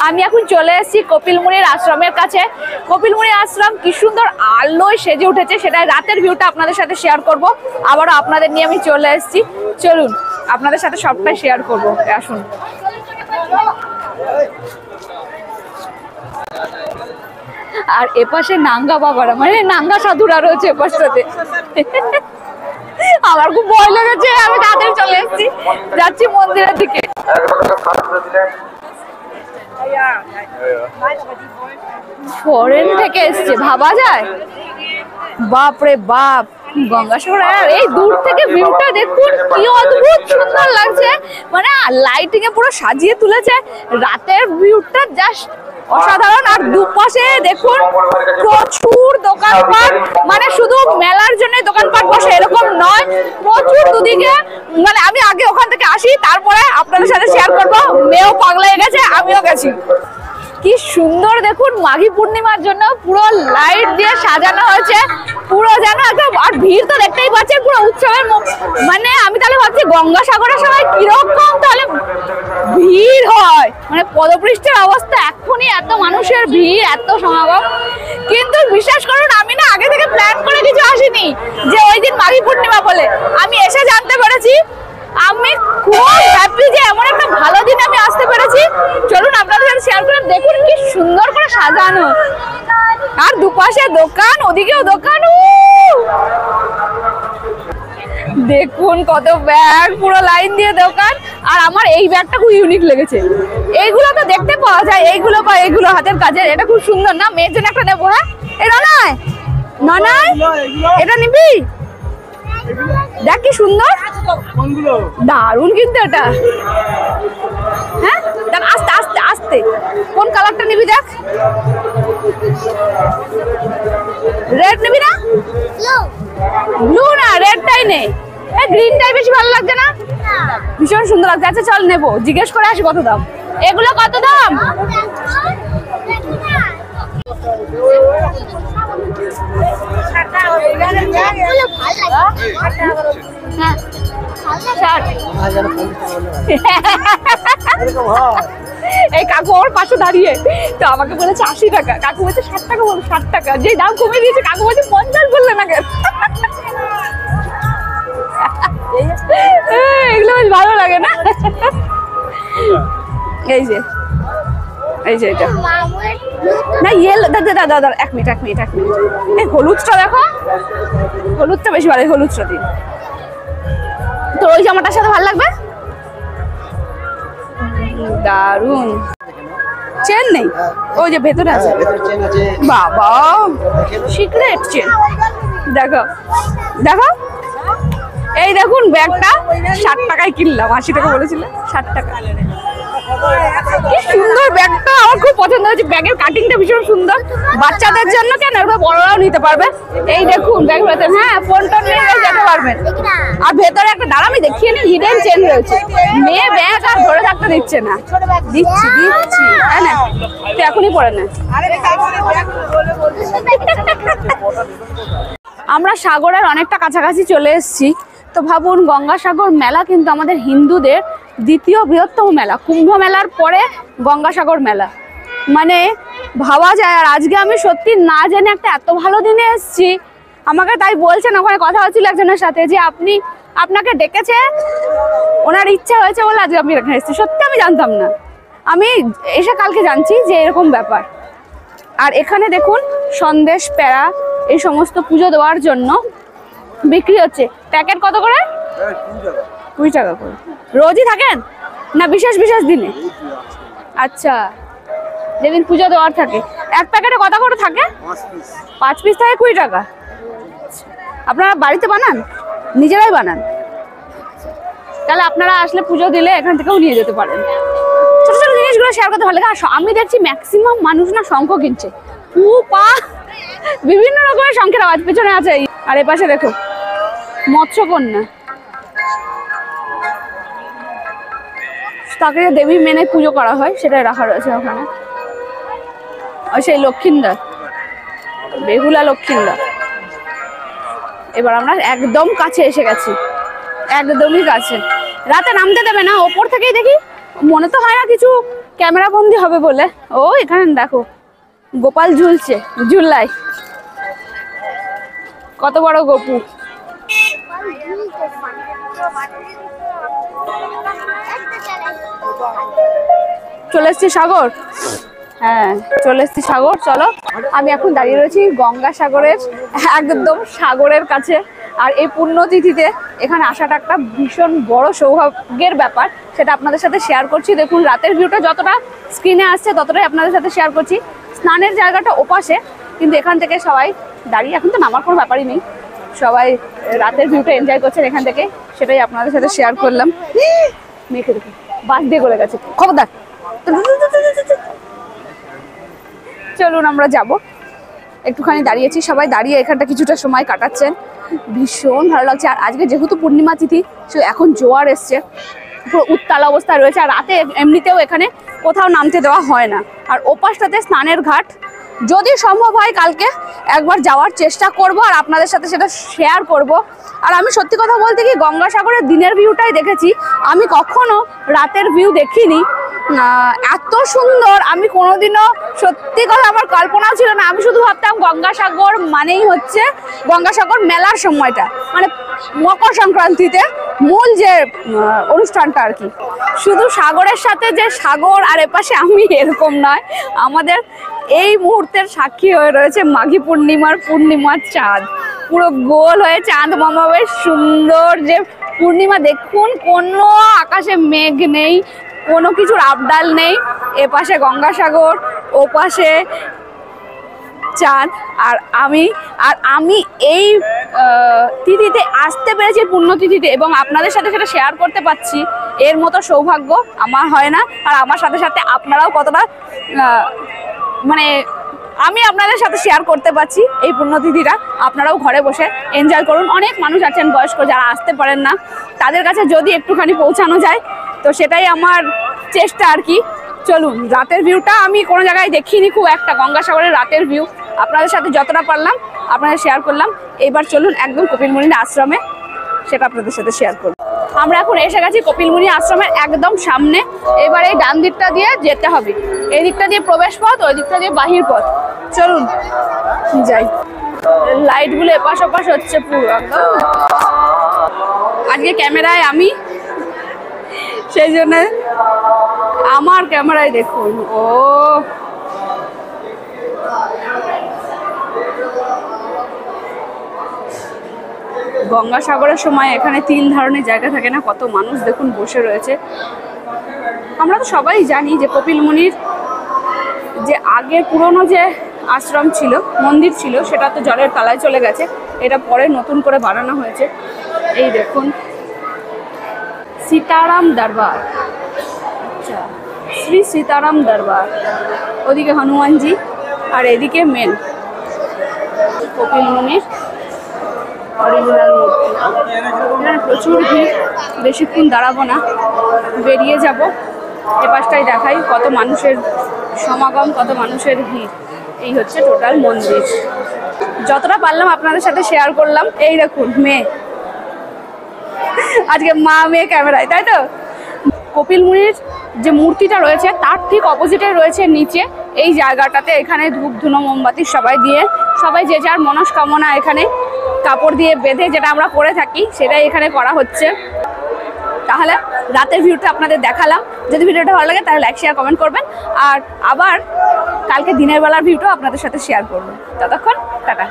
আমি এখন চলে এসেছি কপিল মুনির আশ্রমের কাছে। কপিল মুনির আশ্রম কি সুন্দর আলোয় সেজে উঠেছে, সেটা রাতের ভিউটা আপনাদের সাথে শেয়ার করব। আবারও আপনাদের নিয়ে আমি চলে এসেছি, চলুন আপনাদের সাথে সবটাই শেয়ার করব। আসুন। আর এপাশে নাঙ্গা বাবারা, মানে নাঙ্গা সাধুরা রয়েছে এপাশটাতে। আমার খুব ভয় লেগেছে, আমি তাড়াতাড়ি চলে এসেছি, যাচ্ছি মন্দিরের দিকে। ফরেন থেকে এসছে, ভাবা যায়? বাপ রে বাপ, গঙ্গাসাগর। এই দূর থেকে ভিউটা দেখুন, কি অদ্ভুত সুন্দর লাগছে, মানে লাইটিং এ পুরো সাজিয়ে তুলেছে। রাতের ভিউটা জাস্ট অসাধারণ। আর দুপাশে দেখুন প্রচুর দোকানপাট, মানে শুধু মেলার জন্য দোকানপাট বসে এরকম নয়, প্রচুর দুদিকে। মানে আমি আগে ওখান থেকে আসি, তারপরে আপনাদের সাথে শেয়ার করবো। মেয়েও পাগলা হয়ে গেছে, আমিও গেছি। কি সুন্দর দেখুন, মাঘী পূর্ণিমার জন্য পুরো লাইট দিয়ে সাজানো হয়েছে, পুরো যেন একদম। আর ভিড় তো দেখতেই পাচ্ছেন, পুরো উৎসবের। মানে আমি তাহলে ভাবছি গঙ্গাসাগরের সময় কিরকম তাহলে ভিড় হয়, মানে পদপৃষ্ঠের অবস্থা। এখনই এত মানুষের ভিড়, এত সমাগম। কিন্তু বিশ্বাস করুন, আমি না আগে থেকে প্ল্যান করে কিছু আসিনি যে ওই দিন মাঘী পূর্ণিমা বলে। আমি এসে জানতে পেরেছি। আমি খুব হ্যাপি যে এমন একটা ভালো দিন আমি আসতে পেরেছি। চলুন আপনাদের সাথে শেয়ার করে দেখুন কি সুন্দর করে সাজানো। আর দুপাশে দোকান, ওদিকেও দোকান। দেখুন কত ব্যাগ, পুরো লাইন দিয়ে দোকান। আর আমার এই ব্যাগটা খুব ইউনিক লেগেছে। এইগুলো তো দেখতে পাওয়া যায়, এইগুলো বা এইগুলো হাতের কাজের। এটা খুব সুন্দর না? মেয়ের জন্য একটা নেবো। হ্যাঁ, এটা নয় নয়, এটা নিবি? দেখ কি সুন্দর, দারুন কিন্তু এটা। হ্যাঁ, দেখ আস্তে আস্তে আস্তে, কোন কালারটা নিবি দেখ। রেড নিবি না? ব্লু না, রেডটাই নে। গ্রিনটাই বেশি ভালো লাগছে না? ভীষণ সুন্দর লাগছে। আচ্ছা চল নেবো, জিজ্ঞেস করে আসি কত দাম। এগুলো কত দাম? এই কাকু আমার পাশে দাঁড়িয়ে তো আমাকে বলেছে 80 টাকা, কাকু বলছে 60 টাকা, বল 60 টাকা। যে দাম কমিয়ে দিয়েছে কাকু বলছে 50 বললে না কেন? এগুলো বেশ ভালো লাগে না? এই যে এটা না, ইয়েলো। দাদা এক মিনিট। এই হলুদটা দেখো, হলুদটা বেশি ভালো। হলুদটা দিন তো, ওই জামাটার সাথে ভালো লাগবে। দারুন। চেন নেই? ওই যে ভেতরে আছে। বাবা, সিক্রেট চেন। দেখো এই দেখুন ব্যাগটা 60 টাকায় কিনলাম। 80 টাকা বলেছিল, 60 টাকা। কি সুন্দর ব্যাগটা, আমার খুব পছন্দ হয়েছে। ব্যাগের কাটিংটা ভীষণ সুন্দর। বাচ্চাদের জন্য কেন, ওটা বড়রাও নিতে পারবে। এই দেখুন ব্যাগের ভেতরে, হ্যাঁ, ফোন টোন নিয়ে যেতে পারবেন। আর ভেতরে একটা দাঁড়া, আমি দেখিয়ে নিই, হিডেন চেন রয়েছে। মেয়ে ব্যাগ আর ধরে থাকতে দিচ্ছে না। দিচ্ছি হ্যাঁ না, তো এখনই পরে না। আমরা সাগরের অনেকটা কাছাকাছি চলে এসেছি। তো ভাবুন, গঙ্গাসাগর মেলা কিন্তু আমাদের হিন্দুদের দ্বিতীয় বৃহত্তম মেলা। কুম্ভ মেলার পরে গঙ্গাসাগর মেলা, মানে ভাবা যায়। আর আজকে আমি সত্যি না জেনে একটা এত ভালো দিনে এসেছি। আমাকে তাই বলছেন, ওখানে কথা হচ্ছিল একজনের সাথে, যে আপনাকে ডেকেছে, ওনার ইচ্ছা হয়েছে বলে আজকে আমি এখানে এসেছি। সত্যি আমি জানতাম না, আমি এসে কালকে জানছি যে এরকম ব্যাপার। আর এখানে দেখুন সন্দেশ, প্যাড়া, এই সমস্ত পুজো দেওয়ার জন্য বিক্রি হচ্ছে। প্যাকেট কত করে? 20 টাকা করে। রোজই থাকেন না বিশেষ দিনে? আচ্ছা, যেদিন পুজো দেওয়ার থাকে। এক প্যাকেটে কত করে থাকে? 5 পিস থাকে 20 টাকা। আপনারা বাড়িতে বানান? নিজেরাই বানান? তাহলে আপনারা আসলে পুজো দিলে এখান থেকেও নিয়ে যেতে পারেন। ছোট ছোট জিনিসগুলো শেয়ার করতে ভালো লাগে। আর আমি দেখছি ম্যাক্সিমাম মানুষ না শঙ্খ কিনছে। বিভিন্ন রকমের শঙ্খের আওয়াজ পেছনে আছে। আর এ পাশে দেখো মৎস্যকন্যা, তাকে দেবী মেনে পুজো করা হয়, সেটাই রাখা রয়েছে ওখানে। আর সেই লক্ষ্মীন্দর, বেহুলা লক্ষ্মীন্দর। এবার আমরা একদম কাছে এসে গেছি, একদমই কাছে। রাতে নামতে দেবে না, ওপর থেকেই দেখি মনে তো হয় না কিছু ক্যামেরা বন্দি হবে বলে। ও এখানে দেখো গোপাল ঝুলছে ঝুল্লাই, কত বড় গোপু। চলে এসছি সাগর, হ্যাঁ চলে এসছি সাগর। চলো, আমি এখন দাঁড়িয়ে রয়েছি গঙ্গাসাগরের একদম সাগরের কাছে। আর এই পুণ্যতিথিতে এখানে আসাটা একটা ভীষণ বড় সৌভাগ্যের ব্যাপার, সেটা আপনাদের সাথে শেয়ার করছি। দেখুন রাতের ভিউটা যতটা স্ক্রিনে আসছে ততটাই আপনাদের সাথে শেয়ার করছি। স্নানের জায়গাটা ওপাশে, কিন্তু এখান থেকে সবাই দাঁড়িয়ে, এখন তো নামার কোনো ব্যাপারই নেই, সবাই রাতের ভিউটা এনজয় করছেন এখান থেকে, সেটাই আপনাদের সাথে শেয়ার করলাম। মেখে দেখুন বাস দিয়ে গলে গেছে, খবরদার। চলুন আমরা যাব। একটুখানি দাঁড়িয়েছি, সবাই দাঁড়িয়ে এখানটা কিছুটা সময় কাটাচ্ছেন, ভীষণ ভালো লাগছে। আর আজকে যেহেতু পূর্ণিমা তিথি, এখন জোয়ার এসছে, পুরো উত্তাল অবস্থা রয়েছে। আর রাতে এমনিতেও এখানে কোথাও নামতে দেওয়া হয় না। আর ওপাশটাতে স্নানের ঘাট, যদি সম্ভব হয় কালকে একবার যাওয়ার চেষ্টা করব আর আপনাদের সাথে সেটা শেয়ার করব। আর আমি সত্যি কথা বলতে কি, গঙ্গাসাগরের দিনের ভিউটাই দেখেছি, আমি কখনো রাতের ভিউ দেখিনি। এত সুন্দর আমি কোনোদিনও, সত্যি কথা আমার কল্পনাও ছিল না। আমি শুধু ভাবতাম গঙ্গাসাগর মানেই হচ্ছে গঙ্গাসাগর মেলার সময়টা, মানে মকর সংক্রান্তিতে মূল যে অনুষ্ঠানটা আর কি। শুধু সাগরের সাথে যে সাগর আর এপাশে আমি, এরকম নয়। আমাদের এই মুহূর্তের সাক্ষী হয়ে রয়েছে মাঘী পূর্ণিমার চাঁদ, পুরো গোল হয়ে চাঁদ মামা, বেশ সুন্দর যে পূর্ণিমা। দেখুন কোনো আকাশে মেঘ নেই, কোনো কিছুর আবডাল নেই। এপাশে গঙ্গাসাগর, ওপাশে চাঁদ। আর আমি এই তিথিতে আসতে পেরেছি, পুণ্যতিথিতে, এবং আপনাদের সাথে সেটা শেয়ার করতে পারছি, এর মতো সৌভাগ্য আমার হয় না। আর আমার সাথে সাথে আপনারাও কতটা মানে আমি আপনাদের সাথে শেয়ার করতে পারছি এই পুণ্যতিথিটা। আপনারাও ঘরে বসে এনজয় করুন। অনেক মানুষ আছেন বয়স্ক যারা আসতে পারেন না, তাদের কাছে যদি একটুখানি পৌঁছানো যায় তো সেটাই আমার চেষ্টা আর কি। চলুন, রাতের ভিউটা আমি কোনো জায়গায় দেখিনি খুব একটা, গঙ্গাসাগরের রাতের ভিউ আপনাদের সাথে যতটা পারলাম আপনাদের শেয়ার করলাম। এবার চলুন একদম কপিলমুনির আশ্রমে, সেটা আপনাদের সাথে শেয়ার করব। আমরা এখন এসে গেছি কপিলমুনি আশ্রমের একদম সামনে। এবার এই ডান দিকটা দিয়ে যেতে হবে, এই দিকটা দিয়ে প্রবেশ পথ, ওই দিকটা দিয়ে বাহির পথ। চলুন যাই। লাইটগুলো এপাশ ওপাশ হচ্ছে পুরো একদম। আজকে ক্যামেরায় আমি, সেই জন্য আমার ক্যামেরায় দেখুন। ও গঙ্গাসাগরের সময় এখানে তিল ধারণের জায়গা থাকে না, কত মানুষ দেখুন বসে রয়েছে। আমরা তো সবাই জানি যে কপিলমুনির যে আগে পুরনো যে আশ্রম ছিল, মন্দির ছিল, সেটা তো জলের তলায় চলে গেছে, এটা পরে নতুন করে বানানো হয়েছে। এই দেখুন সীতারাম দরবার, আচ্ছা শ্রী সীতারাম দরবার, ওদিকে হনুমানজি আর এদিকে মেন কপিলমুনির অরিজিনাল মূর্তি। এখানে প্রচুর ভিড়, বেশিক্ষণ দাঁড়াবো না, বেরিয়ে যাব। এ পাশটাই দেখাই কত মানুষের সমাগম, কত মানুষের ভিড়। এই হচ্ছে টোটাল মন্দির, যতটা পারলাম আপনাদের সাথে শেয়ার করলাম। এই দেখুন মেয়ে, আজকে মা মেয়ে ক্যামেরায়, তাই তো। কপিলমুনির যে মূর্তিটা রয়েছে তার ঠিক অপোজিটে রয়েছে নিচে এই জায়গাটাতে, এখানে ধূপ ধুনো মোমবাতি সবাই দিয়ে, সবাই যে যার মনস্কামনা এখানে কাপড় দিয়ে বেঁধে, যেটা আমরা করে থাকি সেটাই এখানে করা হচ্ছে। তাহলে রাতের ভিউটা আপনাদের দেখালাম। যদি ভিডিওটা ভালো লাগে তাহলে লাইক শেয়ার কমেন্ট করবেন, আর আবার কালকে দিনের বেলার ভিউটাও আপনাদের সাথে শেয়ার করবো। ততক্ষণ টাটা।